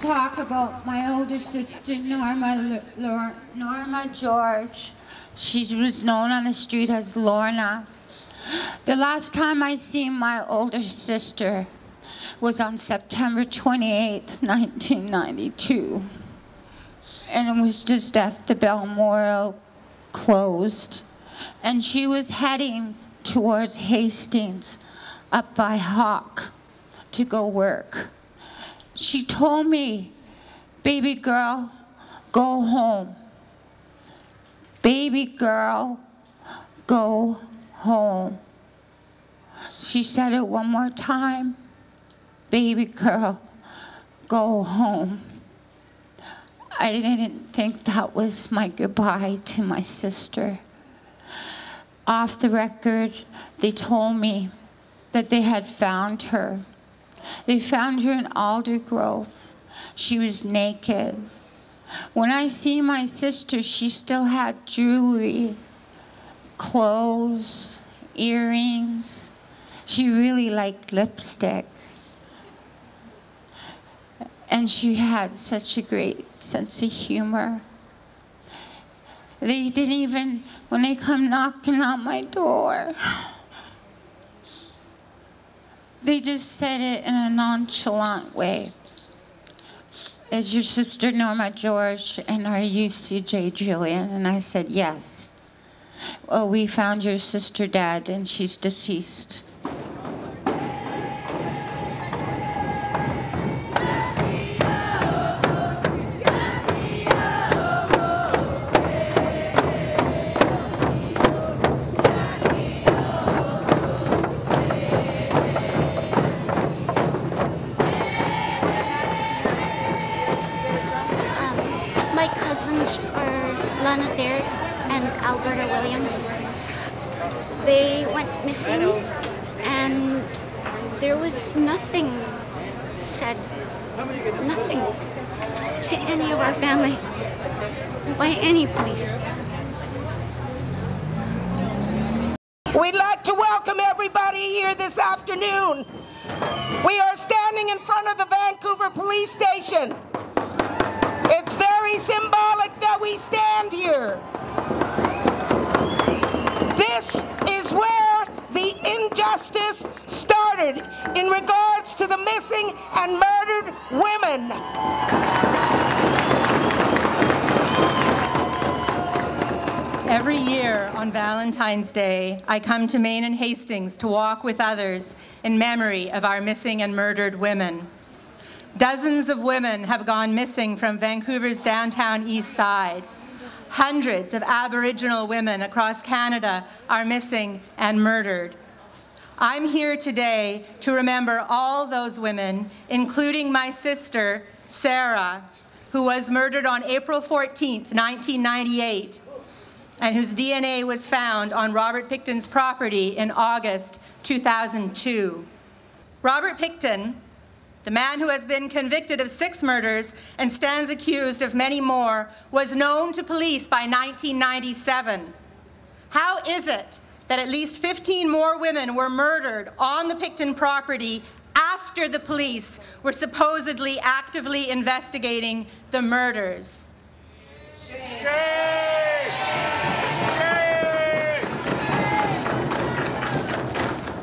talk about my older sister, Norma George. She was known on the street as Lorna. The last time I seen my older sister was on September 28th, 1992. And it was just after Balmoral closed. And she was heading towards Hastings up by Hawk to go work. She told me, "Baby girl, go home. Baby girl, go home." She said it one more time. "Baby girl, go home." I didn't think that was my goodbye to my sister. Off the record, they told me that they had found her. They found her in Aldergrove. She was naked. When I see my sister, she still had jewelry, clothes, earrings. She really liked lipstick. And she had such a great sense of humor. They didn't even, when they come knocking on my door, they just said it in a nonchalant way. "Is your sister Norma George, and are you CJ Julian?" And I said, "Yes." "Well, we found your sister dead, and she's deceased." They went missing, and there was nothing said, nothing to any of our family by any police. We'd like to welcome everybody here this afternoon. We are standing in front of the Vancouver Police Station. It's very symbolic that we stand here. This is where the injustice started in regards to the missing and murdered women. Every year on Valentine's Day, I come to Main and Hastings to walk with others in memory of our missing and murdered women. Dozens of women have gone missing from Vancouver's downtown east side. Hundreds of Aboriginal women across Canada are missing and murdered. I'm here today to remember all those women, including my sister, Sarah, who was murdered on April 14th, 1998, and whose DNA was found on Robert Pickton's property in August 2002. Robert Pickton, the man who has been convicted of 6 murders and stands accused of many more, was known to police by 1997. How is it that at least 15 more women were murdered on the Pickton property after the police were supposedly actively investigating the murders? Shame.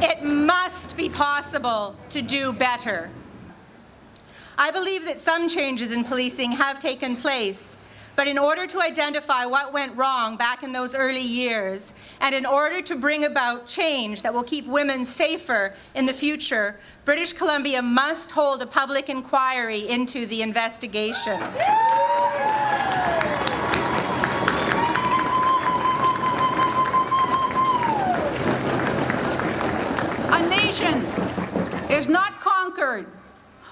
It must be possible to do better. I believe that some changes in policing have taken place, but in order to identify what went wrong back in those early years, and in order to bring about change that will keep women safer in the future, British Columbia must hold a public inquiry into the investigation. A nation is not conquered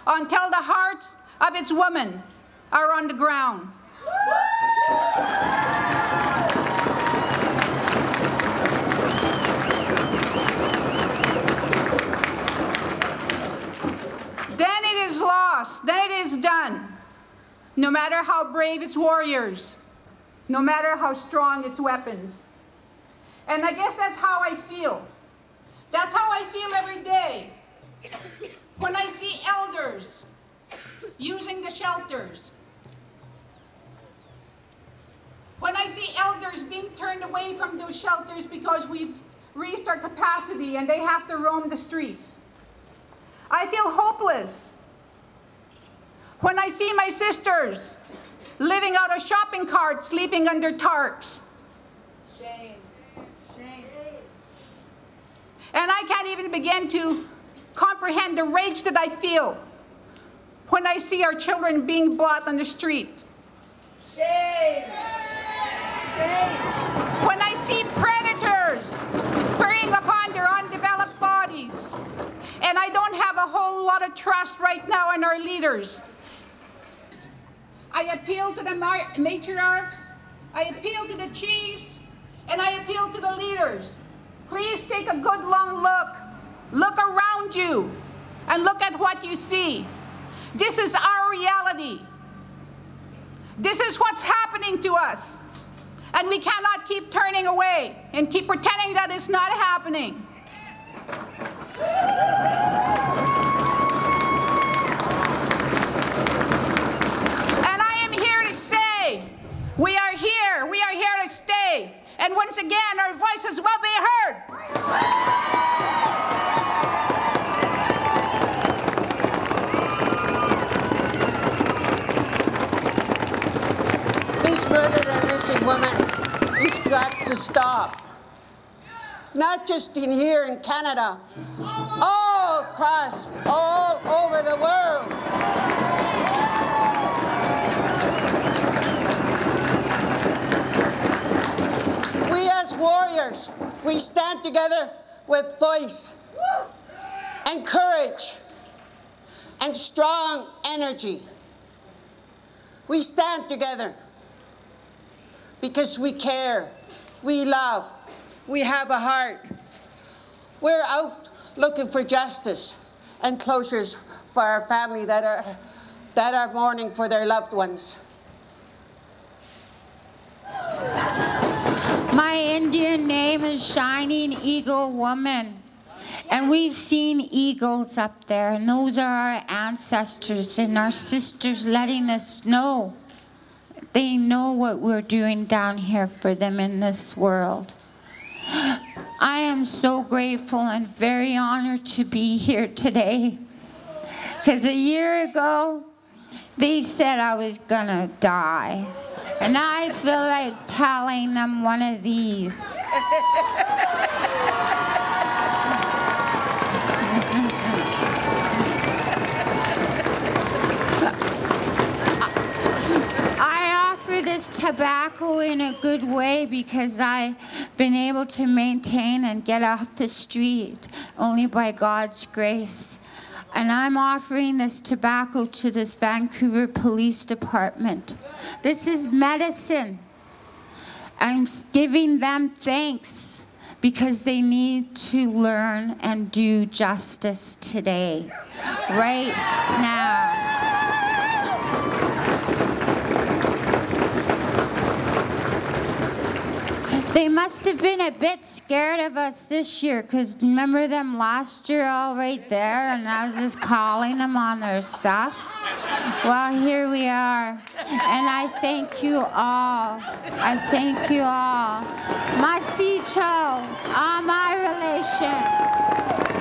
until the hearts of its women are on the ground. Then it is lost, then it is done. No matter how brave its warriors, no matter how strong its weapons. And I guess that's how I feel. That's how I feel every day. When I see elders using the shelters. When I see elders being turned away from those shelters because we've reached our capacity and they have to roam the streets, I feel hopeless. When I see my sisters living out of shopping carts, sleeping under tarps. Shame. Shame. And I can't even begin to comprehend the rage that I feel when I see our children being bought on the street. Shame. Shame. When I see predators preying upon their undeveloped bodies, and I don't have a whole lot of trust right now in our leaders. I appeal to the matriarchs, I appeal to the chiefs, and I appeal to the leaders. Please take a good long look. Look around you and look at what you see. This is our reality. This is what's happening to us. And we cannot keep turning away and keep pretending that it's not happening. And I am here to say, we are here to stay. And once again, our voices will be heard. This murdered and missing woman has got to stop. Not just in here in Canada, all across, all over the world. We as warriors, we stand together with voice and courage and strong energy. We stand together because we care, we love, we have a heart. We're out looking for justice and closures for our family that are mourning for their loved ones. My Indian name is Shining Eagle Woman. And we've seen eagles up there, and those are our ancestors and our sisters letting us know. They know what we're doing down here for them in this world. I am so grateful and very honored to be here today. Because a year ago, they said I was gonna die. And I feel like telling them one of these. This tobacco in a good way because I've been able to maintain and get off the street only by God's grace. And I'm offering this tobacco to this Vancouver Police Department. This is medicine. I'm giving them thanks because they need to learn and do justice today, right now. They must have been a bit scared of us this year, because remember them last year all right there, and I was just calling them on their stuff? Well, here we are, and I thank you all. I thank you all. Masicho, all my relation.